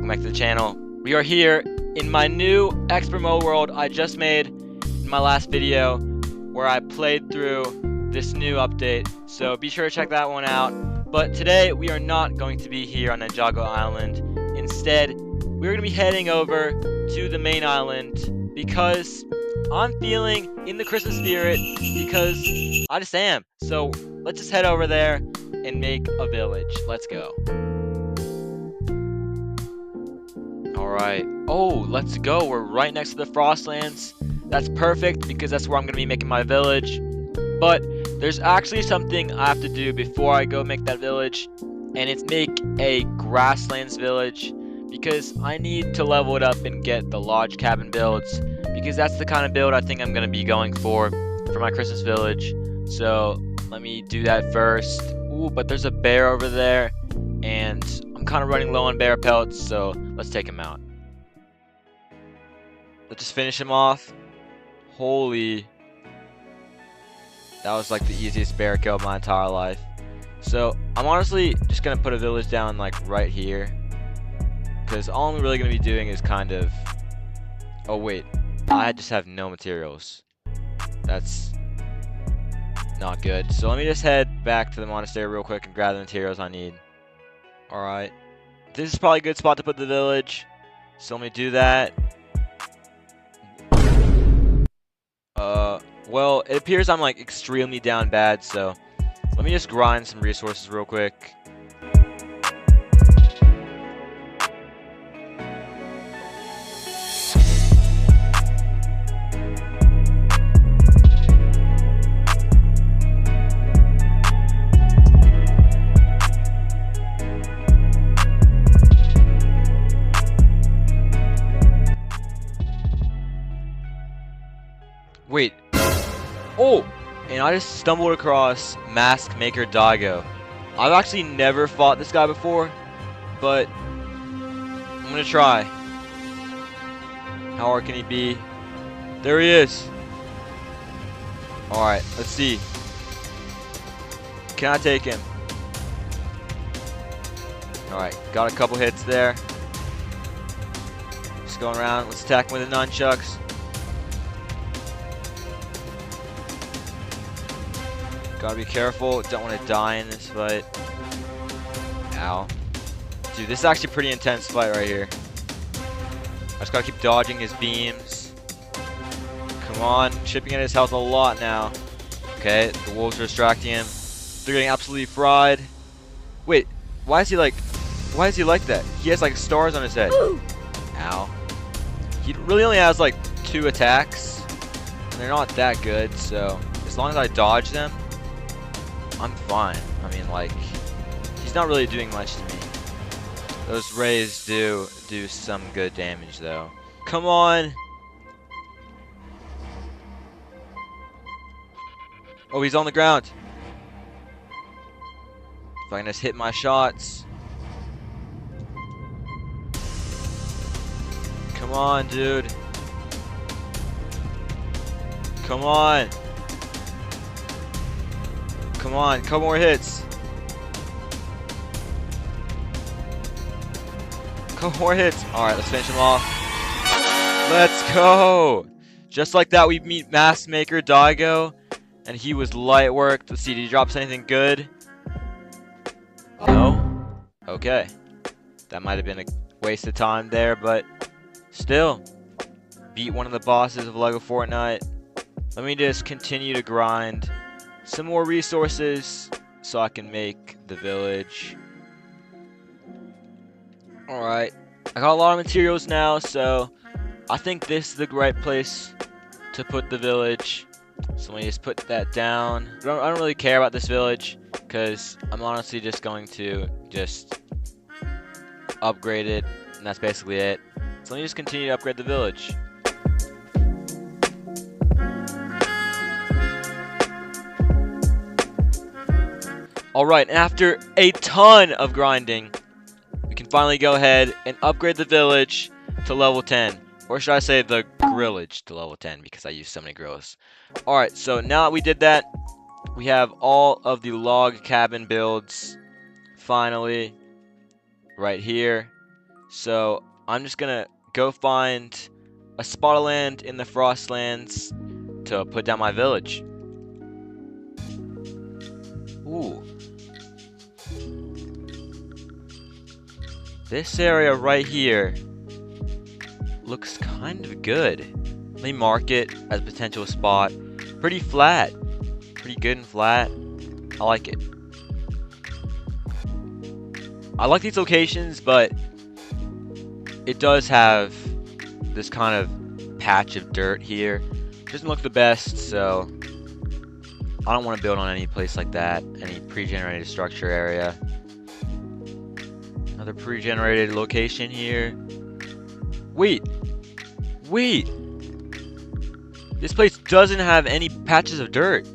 welcome back to the channel. We are here in my new expert mode world I just made in my last video where I played through this new update, so be sure to check that one out. But today we are not going to be here on Ninjago Island. Instead, we're going to be heading over to the main island because I'm feeling in the Christmas spirit, because I just am. So let's just head over there and make a village. Let's go. Alright. Oh, let's go. We're right next to the Frostlands. That's perfect because that's where I'm going to be making my village. But there's actually something I have to do before I go make that village, and it's make a grasslands village, because I need to level it up and get the lodge cabin builds, because that's the kind of build I think I'm going to be going for my Christmas village. So let me do that first. Ooh, but there's a bear over there, and I'm kind of running low on bear pelts, so let's take him out. Let's just finish him off. Holy, that was like the easiest bear kill of my entire life. So I'm honestly just gonna put a village down like right here, because all I'm really gonna be doing is kind of, oh wait, I just have no materials. That's not good. So let me just head back to the monastery real quick and grab the materials I need. Alright, this is probably a good spot to put the village, so let me do that. Well, it appears I'm like extremely down bad, so let me just grind some resources real quick. Wait. Oh! And I just stumbled across Mask Maker Daigo. I've actually never fought this guy before, but I'm gonna try. How hard can he be? There he is! Alright, let's see. Can I take him? Alright, got a couple hits there. Just going around. Let's attack him with the nunchucks. Gotta be careful, don't want to die in this fight. Ow. Dude, this is actually a pretty intense fight right here. I just gotta keep dodging his beams. Come on, chipping at his health a lot now. Okay, the wolves are distracting him. They're getting absolutely fried. Wait, why is he like that? He has like stars on his head. Ow. He really only has like 2 attacks, and they're not that good, so as long as I dodge them, I'm fine. I mean, like, he's not really doing much to me. Those rays do some good damage, though. Come on! Oh, he's on the ground. If I can just hit my shots. Come on, dude. Come on. Come on, couple more hits. Couple more hits. Alright, let's finish him off. Let's go! Just like that, we meet Mask Maker Daigo, and he was light work. Let's see, did he drop us anything good? No? Okay. That might have been a waste of time there, but still. Beat one of the bosses of LEGO Fortnite. Let me just continue to grind some more resources so I can make the village. Alright, I got a lot of materials now, so I think this is the right place to put the village. So let me just put that down. I don't really care about this village, because I'm honestly just going to just upgrade it, and that's basically it. So let me just continue to upgrade the village. Alright, and after a ton of grinding, we can finally go ahead and upgrade the village to level 10. Or should I say the grillage to level 10, because I use so many grills. Alright, so now that we did that, we have all of the log cabin builds finally right here. So I'm just gonna go find a spot of land in the Frostlands to put down my village. Ooh. This area right here looks kind of good. Let me mark it as a potential spot. Pretty flat. Pretty good and flat. I like it. I like these locations, but it does have this kind of patch of dirt here. Doesn't look the best, so I don't want to build on any place like that, any pre-generated structure area. Another pre-generated location here. Wait! This place doesn't have any patches of dirt.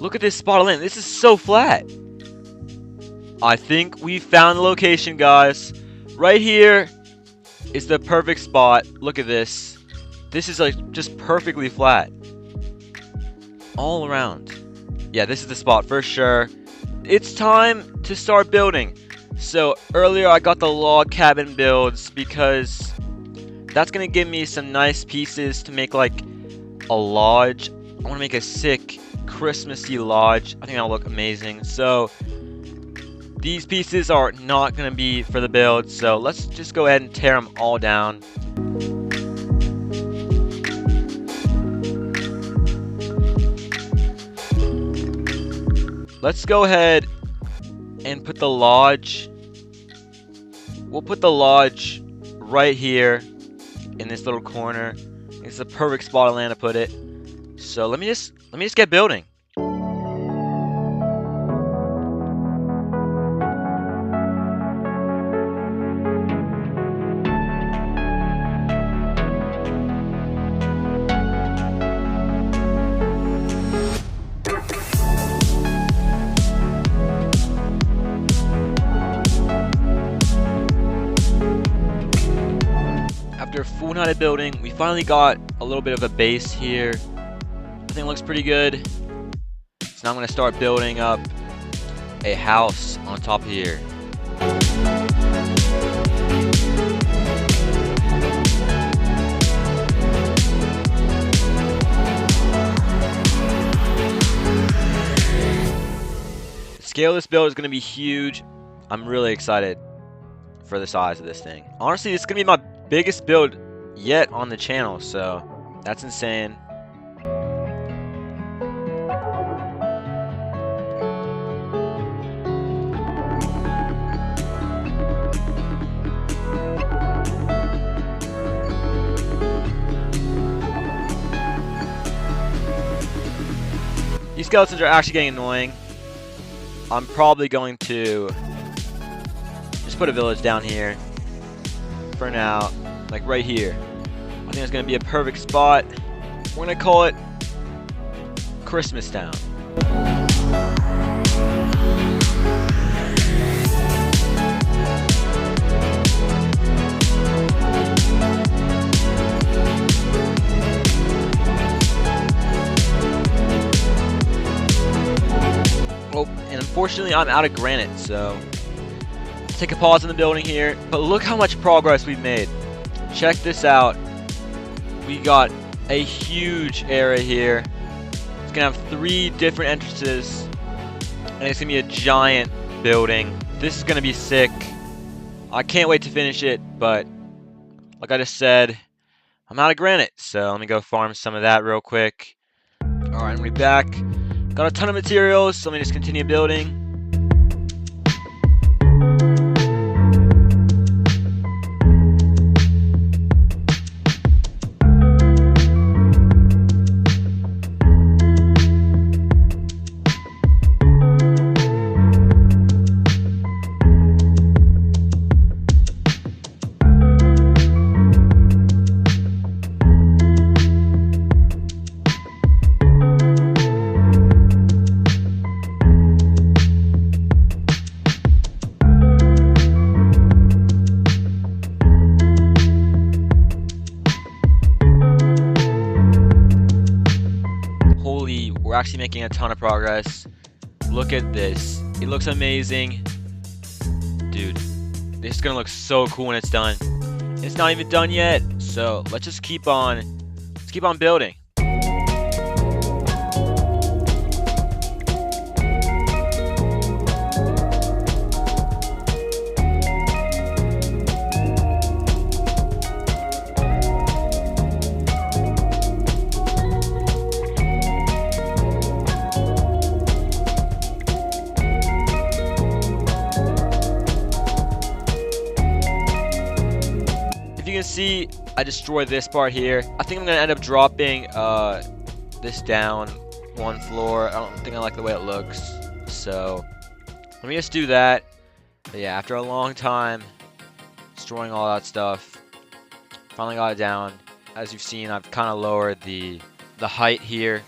Look at this spot of land. This is so flat. I think we found the location, guys. Right here is the perfect spot. Look at this. This is like just perfectly flat. All around. Yeah, this is the spot for sure. It's time to start building. So earlier I got the log cabin builds because that's gonna give me some nice pieces to make like a lodge. I want to make a sick Christmassy lodge. I think that'll look amazing. So these pieces are not gonna be for the build. So let's just go ahead and tear them all down. Let's go ahead and put the lodge. We'll put the lodge right here in this little corner. It's the perfect spot of land to put it. So let me just get building. After a full night of building, we finally got a little bit of a base here. I think it looks pretty good. So now I'm going to start building up a house on top here. The scale of this build is going to be huge. I'm really excited for the size of this thing. Honestly, it's going to be my biggest build yet on the channel, so that's insane. These skeletons are actually getting annoying. I'm probably going to just put a village down here for now, like right here. I think it's gonna be a perfect spot. We're gonna call it Christmas Town. Oh, and unfortunately I'm out of granite, so take a pause in the building here, but look how much progress we've made. Check this out. We got a huge area here. It's gonna have 3 different entrances, and it's gonna be a giant building. This is gonna be sick. I can't wait to finish it, but like I just said, I'm out of granite, so let me go farm some of that real quick. Alright, we're back. Got a ton of materials, so let me just continue building. We're actually making a ton of progress. Look at this. It looks amazing. Dude, This is gonna look so cool when it's done. It's not even done yet, so let's just keep on building. You can see I destroyed this part here. I think I'm gonna end up dropping this down one floor. I don't think I like the way it looks, so let me just do that. But yeah, after a long time destroying all that stuff, finally got it down. As you've seen, I've kind of lowered the height here.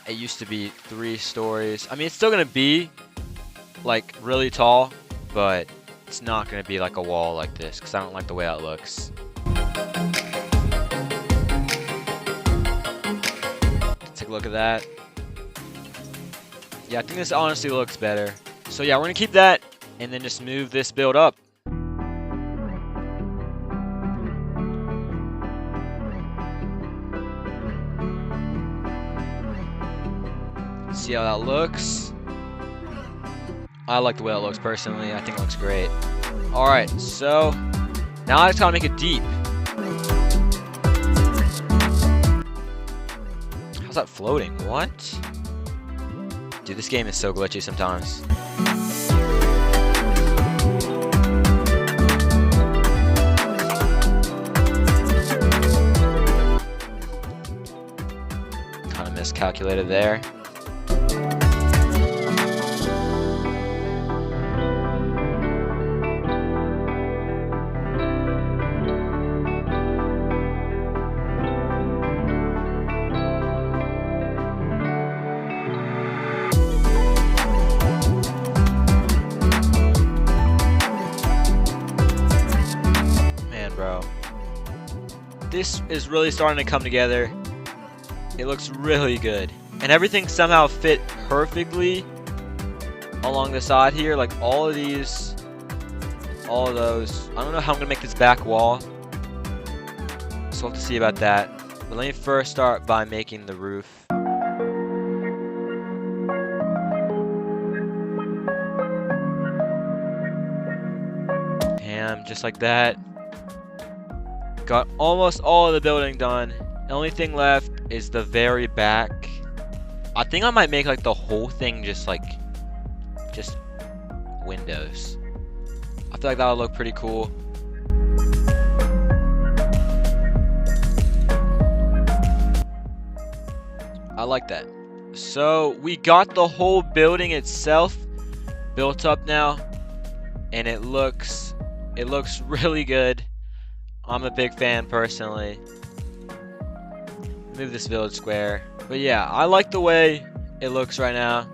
It used to be 3 stories. I mean, it's still gonna be like really tall, but it's not gonna be like a wall like this because I don't like the way that looks. Take a look at that. Yeah, I think this honestly looks better. So yeah, we're gonna keep that and then just move this build up. See how that looks. I like the way it looks personally. I think it looks great. Alright, so now I just gotta make it deep. How's that floating? What? Dude, this game is so glitchy sometimes. Kind of miscalculated there. This is really starting to come together. It looks really good. And everything somehow fit perfectly along the side here. Like all of these, all of those. I don't know how I'm gonna make this back wall. So we'll have to see about that. But let me first start by making the roof. Bam, just like that. Got almost all of the building done. The only thing left is the very back. I think I might make like the whole thing just windows. I feel like that would look pretty cool. I like that. So we got the whole building itself built up now, and it looks really good. I'm a big fan personally. Move this village square. But yeah, I like the way it looks right now.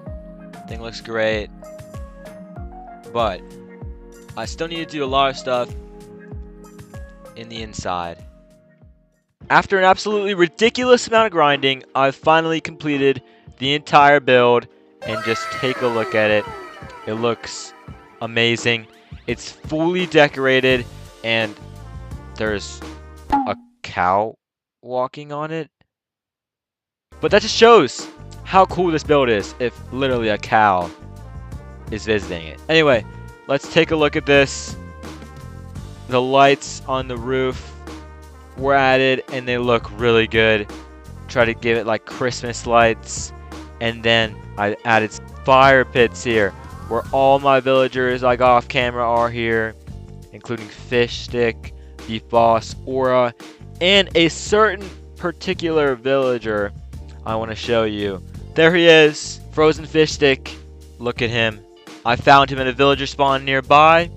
Thing looks great. But I still need to do a lot of stuff in the inside. After an absolutely ridiculous amount of grinding, I've finally completed the entire build, and just take a look at it. It looks amazing. It's fully decorated, and there's a cow walking on it. But that just shows how cool this build is if literally a cow is visiting it. Anyway, let's take a look at this. The lights on the roof were added and they look really good. Try to give it like Christmas lights. And then I added fire pits here where all my villagers I got off camera are here, including Fish Stick, Beef Boss, Aura, and a certain particular villager I want to show you. There he is, Frozen Fish Stick. Look at him. I found him in a villager spawn nearby.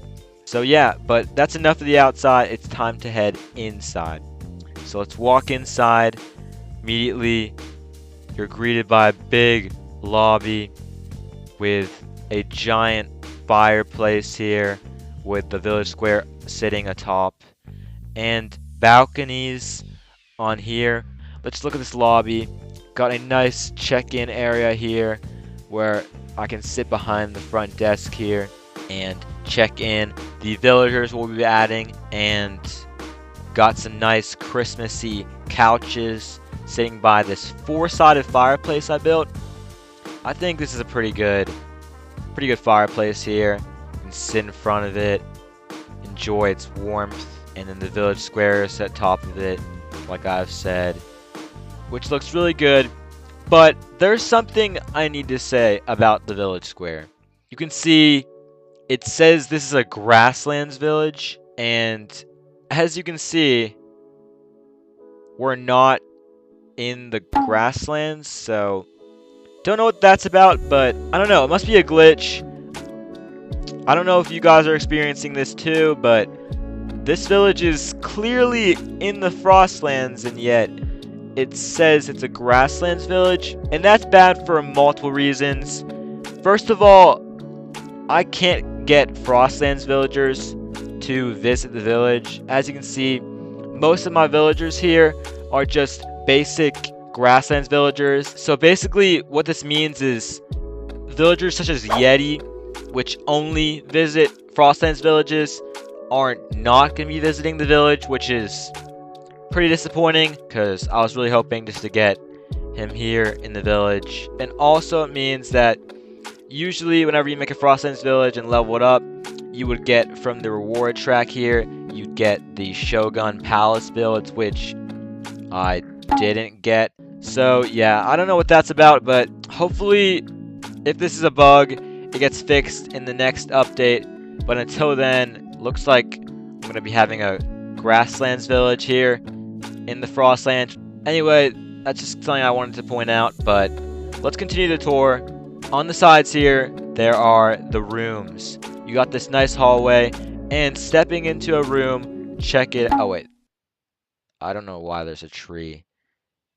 So yeah, but that's enough of the outside. It's time to head inside. So let's walk inside. Immediately, you're greeted by a big lobby with a giant fireplace here with the village square sitting atop, and balconies on here. Let's look at this lobby. Got a nice check-in area here where I can sit behind the front desk here, and check in the villagers we'll be adding, and got some nice Christmassy couches sitting by this 4-sided fireplace I built. I think this is a pretty good fireplace here. You can sit in front of it, enjoy its warmth, and then the village square is at top of it, like I've said, which looks really good. But there's something I need to say about the village square. You can see it says this is a grasslands village, and as you can see, we're not in the grasslands, so don't know what that's about, but I don't know, it must be a glitch. I don't know if you guys are experiencing this too, but this village is clearly in the Frostlands, and yet it says it's a grasslands village, and that's bad for multiple reasons. First of all, I can't get Frostlands villagers to visit the village. As you can see, most of my villagers here are just basic grasslands villagers. So basically what this means is villagers such as Yeti, which only visit Frostlands villages, are not going to be visiting the village, which is pretty disappointing because I was really hoping just to get him here in the village. And also it means that usually whenever you make a Frostlands village and level it up, you would get from the reward track here, you'd get the Shogun Palace builds, which I didn't get. So yeah, I don't know what that's about, but hopefully if this is a bug, it gets fixed in the next update. But until then, looks like I'm going to be having a grasslands village here in the Frostlands. Anyway, that's just something I wanted to point out, but let's continue the tour. On the sides here, there are the rooms. You got this nice hallway, and stepping into a room, check it. Oh wait, I don't know why there's a tree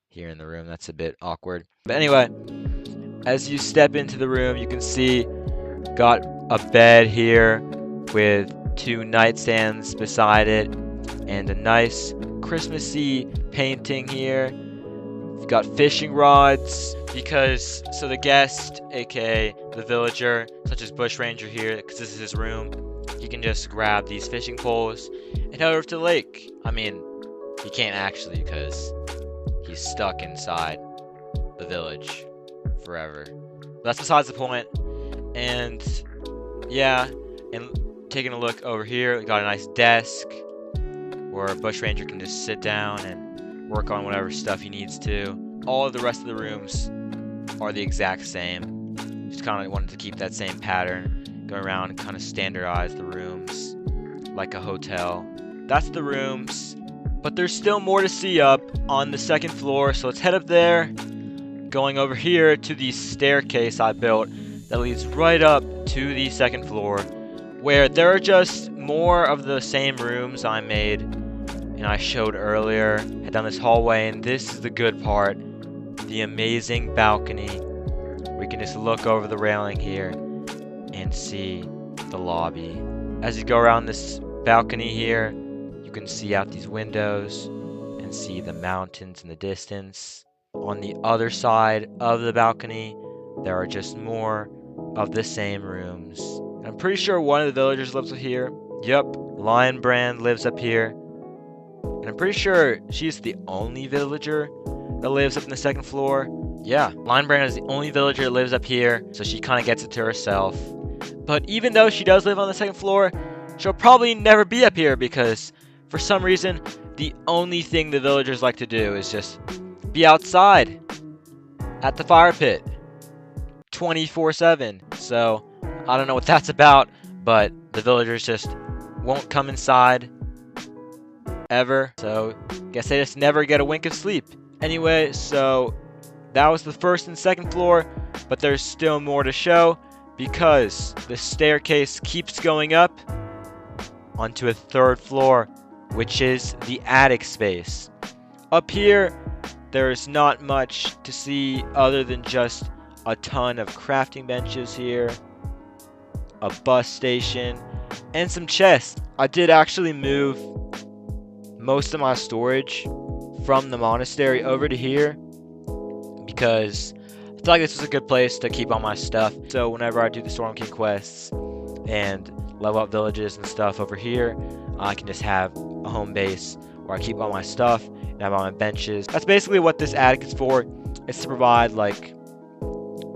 here in the room. That's a bit awkward. But anyway, as you step into the room, you can see got a bed here with 2 nightstands beside it, and a nice Christmassy painting here. You've got fishing rods because so the guest, aka the villager, such as Bushranger here, because this is his room, he can just grab these fishing poles and head over to the lake. I mean, he can't actually because he's stuck inside the village forever. But that's besides the point. And yeah, and taking a look over here, we got a nice desk where Bushranger can just sit down and work on whatever stuff he needs to. All of the rest of the rooms are the exact same. Just kind of wanted to keep that same pattern, go around and kind of standardize the rooms like a hotel. That's the rooms, but there's still more to see up on the 2nd floor, so let's head up there, going over here to the staircase I built that leads right up to the 2nd floor, where there are just more of the same rooms I made and I showed earlier. Head down this hallway, and this is the good part, the amazing balcony. We can just look over the railing here and see the lobby. As you go around this balcony here, you can see out these windows and see the mountains in the distance. On the other side of the balcony, there are just more of the same rooms. I'm pretty sure one of the villagers lives up here. Yup, Lion Brand lives up here. And I'm pretty sure she's the only villager that lives up in the 2nd floor. Yeah, Lion Brand is the only villager that lives up here, so she kind of gets it to herself. But even though she does live on the 2nd floor, she'll probably never be up here because for some reason, the only thing the villagers like to do is just be outside at the fire pit 24/7. So I don't know what that's about, but the villagers just won't come inside ever. So guess they just never get a wink of sleep. Anyway, so that was the 1st and 2nd floor, but there's still more to show because the staircase keeps going up onto a 3rd floor, which is the attic space. Up here, there's not much to see other than just a ton of crafting benches here, a bus station, and some chests. I did actually move most of my storage from the monastery over to here because I feel like this was a good place to keep all my stuff. So whenever I do the Storm King quests and level up villages and stuff over here. I can just have a home base where I keep all my stuff and have all my benches. That's basically what this attic is for. It's to provide like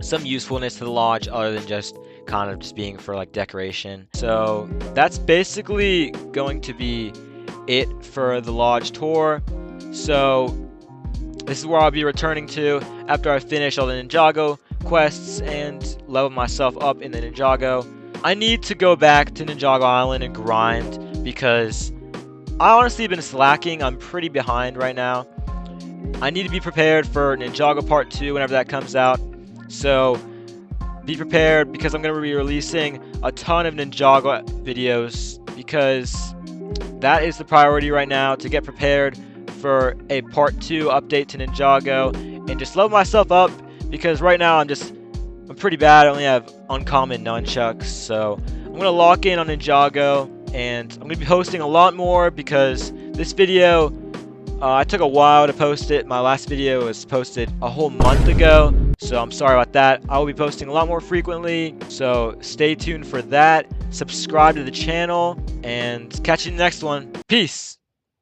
some usefulness to the lodge other than just kind of just being for like decoration. So that's basically going to be it for the lodge tour. So this is where I'll be returning to after I finish all the Ninjago quests and level myself up in the Ninjago. I need to go back to Ninjago Island and grind because I honestly have been slacking. I'm pretty behind right now. I need to be prepared for Ninjago Part 2 whenever that comes out. So be prepared because I'm going to be releasing a ton of Ninjago videos because that is the priority right now, to get prepared for a Part 2 update to Ninjago and just level myself up because right now I'm pretty bad. I only have uncommon nunchucks, so I'm going to lock in on Ninjago and I'm going to be posting a lot more because this video, I took a while to post it. My last video was posted a whole month ago, so I'm sorry about that. I will be posting a lot more frequently, so stay tuned for that. Subscribe to the channel and catch you in the next one. Peace!